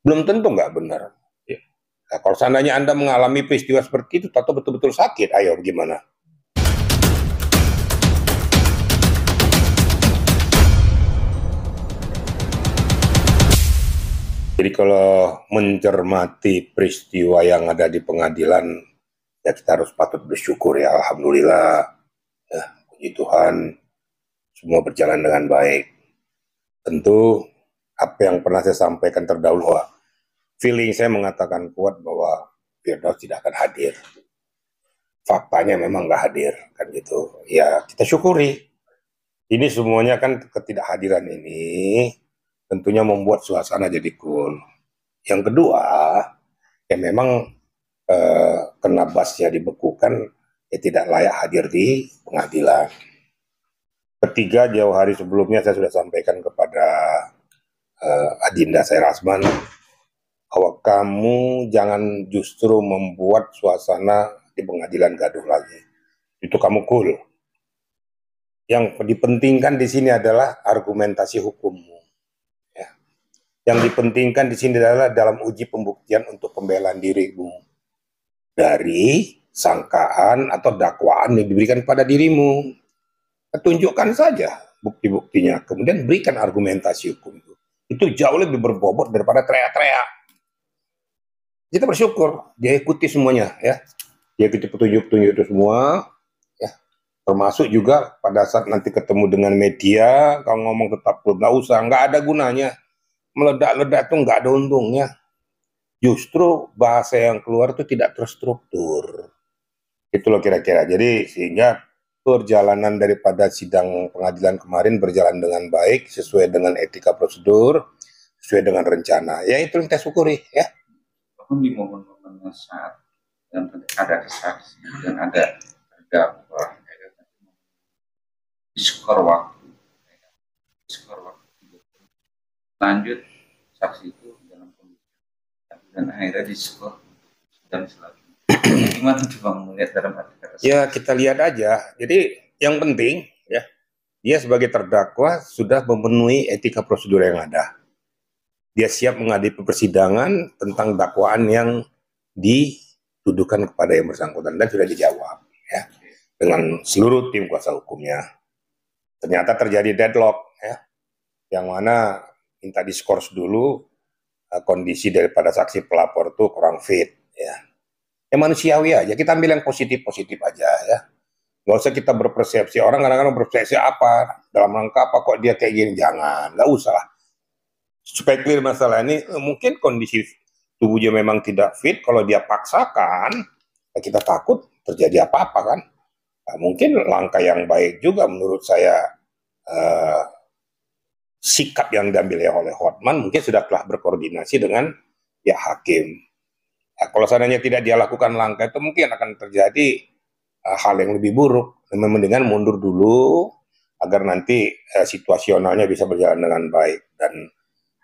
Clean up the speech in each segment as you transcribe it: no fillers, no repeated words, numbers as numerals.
Belum tentu nggak benar. Ya. Nah, kalau seandainya Anda mengalami peristiwa seperti itu, atau betul-betul sakit, ayo gimana? Jadi kalau mencermati peristiwa yang ada di pengadilan, ya kita harus patut bersyukur ya, Alhamdulillah, ya, puji Tuhan, semua berjalan dengan baik. Tentu apa yang pernah saya sampaikan terdahulu, feeling saya mengatakan kuat bahwa Firdaus tidak akan hadir. Faktanya memang nggak hadir, kan gitu. Ya kita syukuri. Ini semuanya kan ketidakhadiran ini tentunya membuat suasana jadi cool. Yang kedua, ya memang kena basnya dibekukan, ya tidak layak hadir di pengadilan. Ketiga, jauh hari sebelumnya saya sudah sampaikan kepada Adinda Sairasman bahwa kamu jangan justru membuat suasana di pengadilan gaduh lagi. Itu kamu cool. Yang dipentingkan di sini adalah argumentasi hukummu. Ya. Yang dipentingkan di sini adalah dalam uji pembuktian untuk pembelaan dirimu dari sangkaan atau dakwaan yang diberikan pada dirimu. Tunjukkan saja bukti-buktinya, kemudian berikan argumentasi hukum itu. Itu jauh lebih berbobot daripada teriak-teriak. Kita bersyukur dia ikuti semuanya, ya. Dia ikuti petunjuk-petunjuk itu semua, ya. Termasuk juga pada saat nanti ketemu dengan media, kalau ngomong tetap nggak usah, nggak ada gunanya. Meledak-ledak itu nggak ada untungnya. Justru bahasa yang keluar itu tidak terstruktur. Itu loh kira-kira. Jadi sehingga perjalanan daripada sidang pengadilan kemarin berjalan dengan baik, sesuai dengan etika prosedur, sesuai dengan rencana. Ya itu yang kita syukuri, ya. Di momen-momen saat dan ada kesaksian dan ada terdakwa, diskor waktu, lanjut saksi itu dalam kondisi dan akhirnya diskor dan selanjutnya. Gimana tuh Bang melihat dalam arti kata? Ya kita lihat aja. Jadi yang penting ya, dia sebagai terdakwa sudah memenuhi etika prosedur yang ada. Dia siap menghadapi persidangan tentang dakwaan yang dituduhkan kepada yang bersangkutan dan sudah dijawab, ya, dengan seluruh tim kuasa hukumnya. Ternyata terjadi deadlock, ya, yang mana minta diskors dulu, kondisi daripada saksi pelapor itu kurang fit, ya. Ya manusiawi aja, kita ambil yang positif-positif aja, ya. Nggak usah kita berpersepsi, orang kadang-kadang berpersepsi apa, dalam rangka apa kok dia kayak gini, jangan, nggak usah lah. Supaya clear masalah ini, mungkin kondisi tubuhnya memang tidak fit, kalau dia paksakan, ya kita takut terjadi apa-apa kan. Nah, mungkin langkah yang baik juga menurut saya, sikap yang diambil oleh Hotman mungkin sudah telah berkoordinasi dengan ya hakim. Nah, kalau seandainya tidak dia lakukan langkah itu mungkin akan terjadi hal yang lebih buruk. Mendingan mundur dulu agar nanti situasionalnya bisa berjalan dengan baik dan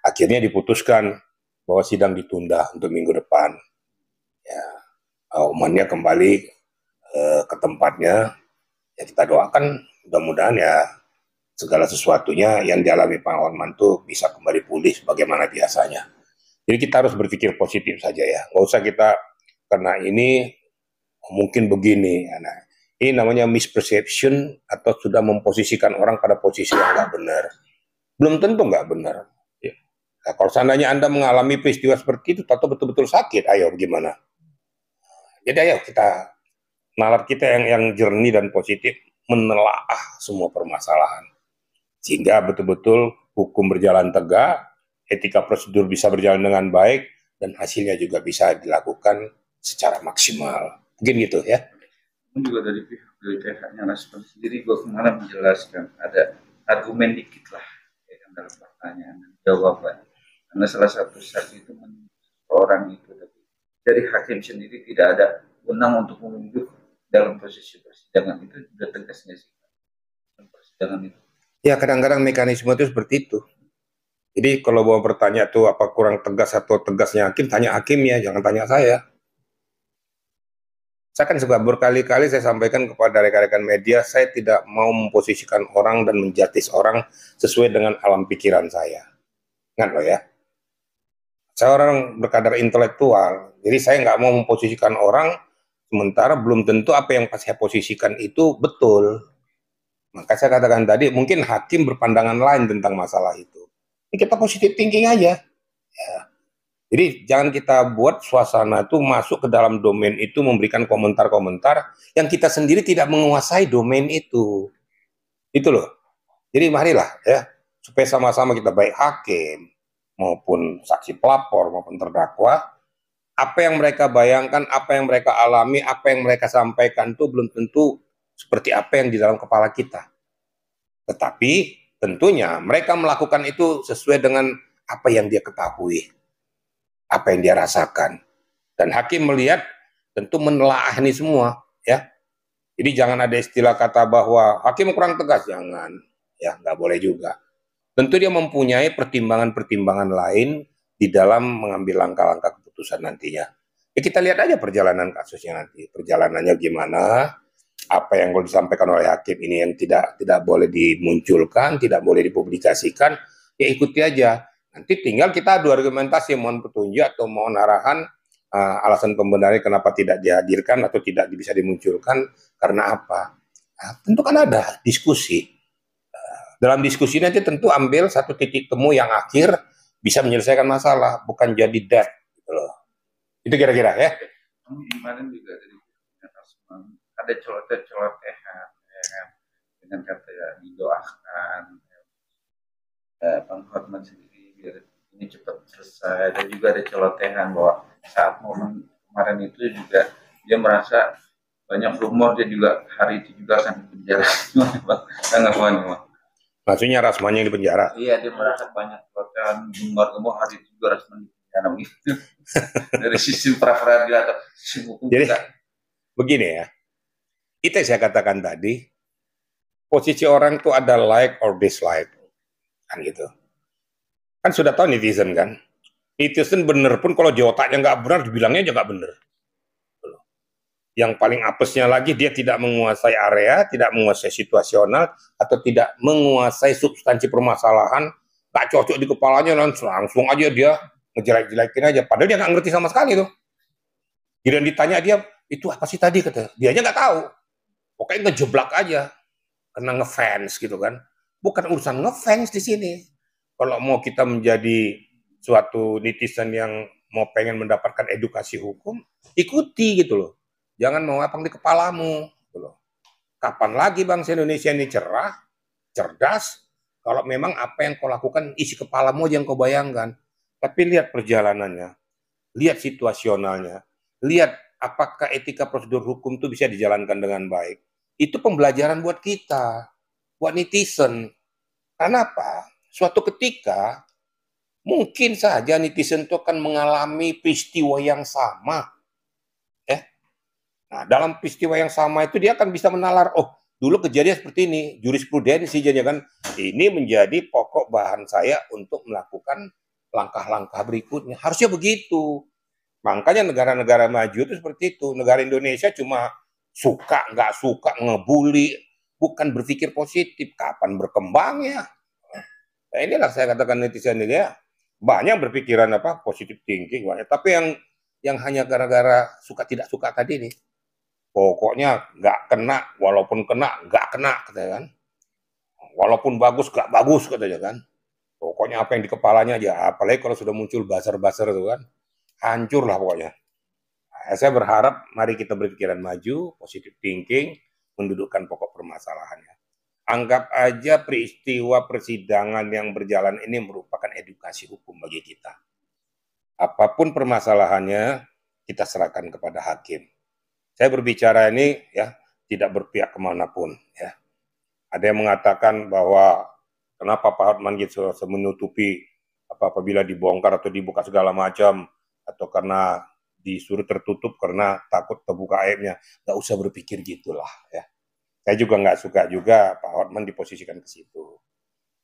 akhirnya diputuskan bahwa sidang ditunda untuk minggu depan. Ya, umatnya kembali ke tempatnya. Ya kita doakan mudah-mudahan ya segala sesuatunya yang dialami Pak Orman itu bisa kembali pulih sebagaimana biasanya. Jadi kita harus berpikir positif saja ya. Nggak usah kita karena ini mungkin begini. Nah, ini namanya misperception atau sudah memposisikan orang pada posisi yang nggak benar. Belum tentu nggak benar. Nah, kalau seandainya Anda mengalami peristiwa seperti itu atau betul-betul sakit, ayo gimana? Jadi ayo kita, nalar kita yang jernih dan positif menelaah semua permasalahan. Sehingga betul-betul hukum berjalan tegak, etika prosedur bisa berjalan dengan baik, dan hasilnya juga bisa dilakukan secara maksimal. Mungkin gitu ya. Juga dari pihaknya Nasdem sendiri, gue kemarin menjelaskan ada argumen dikit lah ya, dalam pertanyaan dan jawaban. Karena salah satu saksi itu orang itu dari hakim sendiri tidak ada wewenang untuk menunjuk dalam posisi persidangan itu sudah tegasnya sih persidangan itu. Ya kadang-kadang mekanisme itu seperti itu. Jadi kalau mau bertanya tuh apa kurang tegas atau tegasnya hakim, tanya hakimnya, jangan tanya saya. Saya kan juga berkali-kali saya sampaikan kepada rekan-rekan media, saya tidak mau memposisikan orang dan menjatis orang sesuai dengan alam pikiran saya. Ingat loh ya. Saya orang berkadar intelektual, jadi saya nggak mau memposisikan orang, sementara belum tentu apa yang saya posisikan itu betul. Maka saya katakan tadi, mungkin hakim berpandangan lain tentang masalah itu. Ini kita positif thinking aja. Ya. Jadi jangan kita buat suasana itu masuk ke dalam domain itu memberikan komentar-komentar yang kita sendiri tidak menguasai domain itu. Itu loh. Jadi marilah ya, supaya sama-sama kita baik hakim maupun saksi pelapor maupun terdakwa, apa yang mereka bayangkan, apa yang mereka alami, apa yang mereka sampaikan itu belum tentu seperti apa yang di dalam kepala kita. Tetapi tentunya mereka melakukan itu sesuai dengan apa yang dia ketahui, apa yang dia rasakan. Dan hakim melihat, tentu menelaah ini semua, ya. Jadi jangan ada istilah kata bahwa hakim kurang tegas, jangan. Ya, nggak boleh juga. Tentu dia mempunyai pertimbangan-pertimbangan lain di dalam mengambil langkah-langkah keputusan nantinya. Ya, kita lihat aja perjalanan kasusnya nanti. Perjalanannya gimana, apa yang boleh disampaikan oleh hakim ini yang tidak boleh dimunculkan, tidak boleh dipublikasikan, ya ikuti aja. Nanti tinggal kita adu argumentasi, mohon petunjuk atau mohon arahan, alasan pembenaran kenapa tidak dihadirkan atau tidak bisa dimunculkan, karena apa. Nah, tentu kan ada diskusi. Dalam diskusi nanti tentu ambil satu titik temu yang akhir bisa menyelesaikan masalah, bukan jadi dead. Gitu loh. Itu kira-kira ya. Kemarin juga dari ada celotehan ya, dengan kata ya, didoakan Bang Hotman sendiri biar ini cepat selesai, dan juga ada celotehan bahwa saat momen kemarin itu juga dia merasa banyak rumor, dia juga hari itu juga akan dipenjara. Tanggapan Bang? Maksudnya Rasman yang di penjara? Iya, dia merasa banyak celotehan rumor hari itu juga Rasman di penjara gitu. Dari sistem pra-peradilan atau sistem hukum. Jadi begini ya, itu yang saya katakan tadi, posisi orang itu ada like or dislike, kan gitu. Kan sudah tahu netizen kan, netizen bener pun kalau di otaknya nggak benar, dibilangnya aja nggak bener. Yang paling apesnya lagi, dia tidak menguasai area, tidak menguasai situasional, atau tidak menguasai substansi permasalahan, nggak cocok di kepalanya, langsung aja dia ngejelek-jelekin aja, padahal dia nggak ngerti sama sekali tuh. Jadi ditanya dia, itu apa sih tadi, kata dia aja nggak tahu, pokoknya ngejeblak aja, kena ngefans gitu kan. Bukan urusan ngefans di sini. Kalau mau kita menjadi suatu netizen yang mau pengen mendapatkan edukasi hukum, ikuti gitu loh. Jangan mau apa di kepalamu. Gitu loh. Kapan lagi bangsa Indonesia ini cerah, cerdas, kalau memang apa yang kau lakukan isi kepalamu aja yang kau bayangkan. Tapi lihat perjalanannya, lihat situasionalnya, lihat apakah etika prosedur hukum itu bisa dijalankan dengan baik. Itu pembelajaran buat kita, buat netizen. Karena apa? Suatu ketika, mungkin saja netizen itu akan mengalami peristiwa yang sama. Nah, dalam peristiwa yang sama itu dia akan bisa menalar, oh, dulu kejadian seperti ini, jurisprudensi jadi kan ini menjadi pokok bahan saya untuk melakukan langkah-langkah berikutnya. Harusnya begitu. Makanya negara-negara maju itu seperti itu. Negara Indonesia cuma suka, nggak suka, ngebully, bukan berpikir positif. Kapan berkembangnya? Nah, inilah saya katakan netizen ini ya, banyak berpikiran apa positif thinking banyak, tapi yang hanya gara-gara suka tidak suka tadi nih, pokoknya nggak kena, walaupun kena nggak kena, katanya kan. Walaupun bagus nggak bagus, katanya kan. Pokoknya apa yang di kepalanya aja. Apalagi kalau sudah muncul buzzer-buzzer itu kan, hancur lah pokoknya. Nah, saya berharap mari kita berpikiran maju, positive thinking, mendudukkan pokok permasalahannya. Anggap aja peristiwa persidangan yang berjalan ini merupakan edukasi hukum bagi kita. Apapun permasalahannya, kita serahkan kepada hakim. Saya berbicara ini ya tidak berpihak kemanapun ya. Ada yang mengatakan bahwa kenapa Pak Hotman gitu menutupi apabila dibongkar atau dibuka segala macam, atau karena disuruh tertutup karena takut terbuka aibnya. Nggak usah berpikir gitulah ya. Saya juga nggak suka juga Pak Hotman diposisikan ke situ.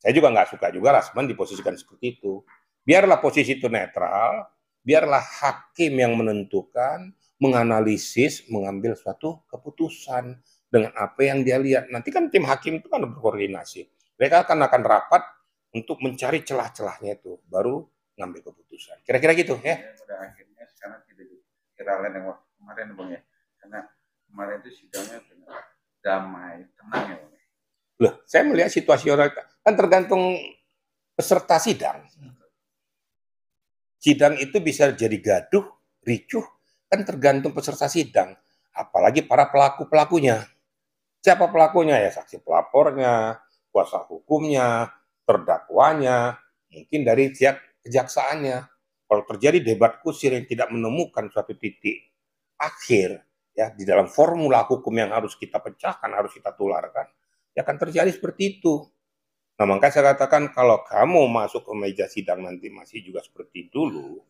Saya juga nggak suka juga Rasman diposisikan seperti itu. Biarlah posisi itu netral, biarlah hakim yang menentukan, menganalisis, mengambil suatu keputusan dengan apa yang dia lihat. Nanti kan tim hakim itu kan berkoordinasi. Mereka akan rapat untuk mencari celah-celahnya itu. Baru ngambil keputusan. Kira-kira gitu ya. Pada akhirnya sekarang tidak viralin yang waktu kemarin Bang ya. Karena kemarin itu sidangnya damai, tenang ya Bang. Loh, saya melihat situasi orang kan tergantung peserta sidang. Sidang itu bisa jadi gaduh, ricuh, kan tergantung peserta sidang. Apalagi para pelaku-pelakunya. Siapa pelakunya? Ya saksi pelapornya, kuasa hukumnya, terdakwanya, mungkin dari pihak kejaksaannya. Kalau terjadi debat kusir yang tidak menemukan suatu titik akhir, ya di dalam formula hukum yang harus kita pecahkan, harus kita tularkan, ya akan terjadi seperti itu. Nah, makanya saya katakan kalau kamu masuk ke meja sidang nanti masih juga seperti dulu,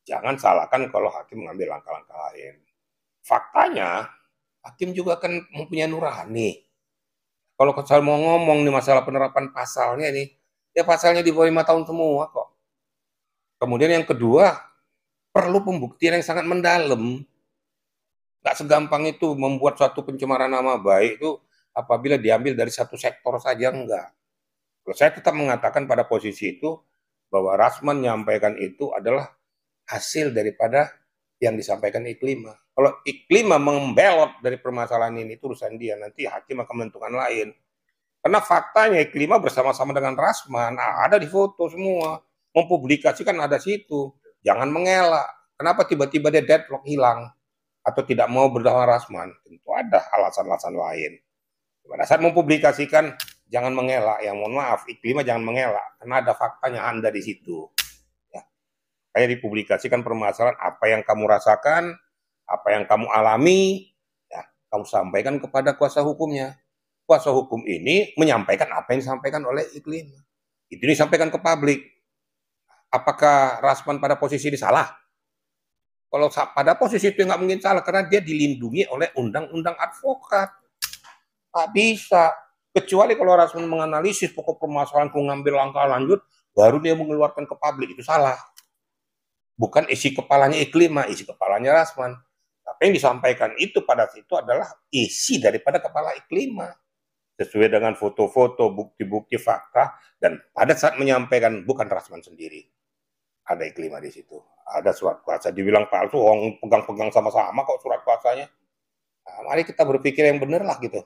jangan salahkan kalau hakim mengambil langkah-langkah lain. Faktanya, hakim juga kan mempunyai nurani. Kalau saya mau ngomong nih masalah penerapan pasalnya nih, ya pasalnya di bawah 5 tahun semua kok. Kemudian yang kedua, perlu pembuktian yang sangat mendalam. Nggak segampang itu membuat suatu pencemaran nama baik itu apabila diambil dari satu sektor saja, enggak. Kalau saya tetap mengatakan pada posisi itu, bahwa Rasman menyampaikan itu adalah hasil daripada yang disampaikan Iklima. Kalau Iklima membelot dari permasalahan ini, itu urusan dia. Nanti hakim akan menentukan lain. Karena faktanya Iklima bersama-sama dengan Rasman, ada di foto semua. Mempublikasikan ada situ. Jangan mengelak. Kenapa tiba-tiba dia deadlock hilang? Atau tidak mau bersama Rasman? Tentu ada alasan-alasan lain. Pada saat mempublikasikan, jangan mengelak. Ya mohon maaf, Iklima jangan mengelak. Karena ada faktanya Anda di situ. Ya. Kayak dipublikasikan permasalahan apa yang kamu rasakan, apa yang kamu alami, ya, kamu sampaikan kepada kuasa hukumnya. Kuasa hukum ini menyampaikan apa yang disampaikan oleh Iklima. Itu disampaikan ke publik. Apakah Rasman pada posisi ini salah? Kalau pada posisi itu nggak mungkin salah, karena dia dilindungi oleh undang-undang advokat. Nggak bisa. Kecuali kalau Rasman menganalisis pokok permasalahan, mengambil langkah lanjut, baru dia mengeluarkan ke publik. Itu salah. Bukan isi kepalanya Iklima, isi kepalanya Rasman. Tapi yang disampaikan itu pada situ adalah isi daripada kepala Iklima. Sesuai dengan foto-foto, bukti-bukti, fakta, dan pada saat menyampaikan bukan Rasman sendiri. Ada Iklima di situ. Ada surat kuasa. Dibilang palsu, orang pegang-pegang sama-sama kok surat kuasanya. Nah, mari kita berpikir yang benar lah gitu.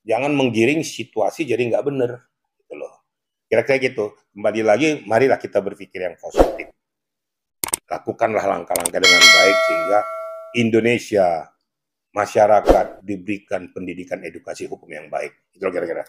Jangan menggiring situasi jadi nggak benar. Gitu loh. Kira-kira gitu. Kembali lagi, marilah kita berpikir yang positif. Lakukanlah langkah-langkah dengan baik sehingga Indonesia, masyarakat diberikan pendidikan edukasi hukum yang baik. Itu kira-kira.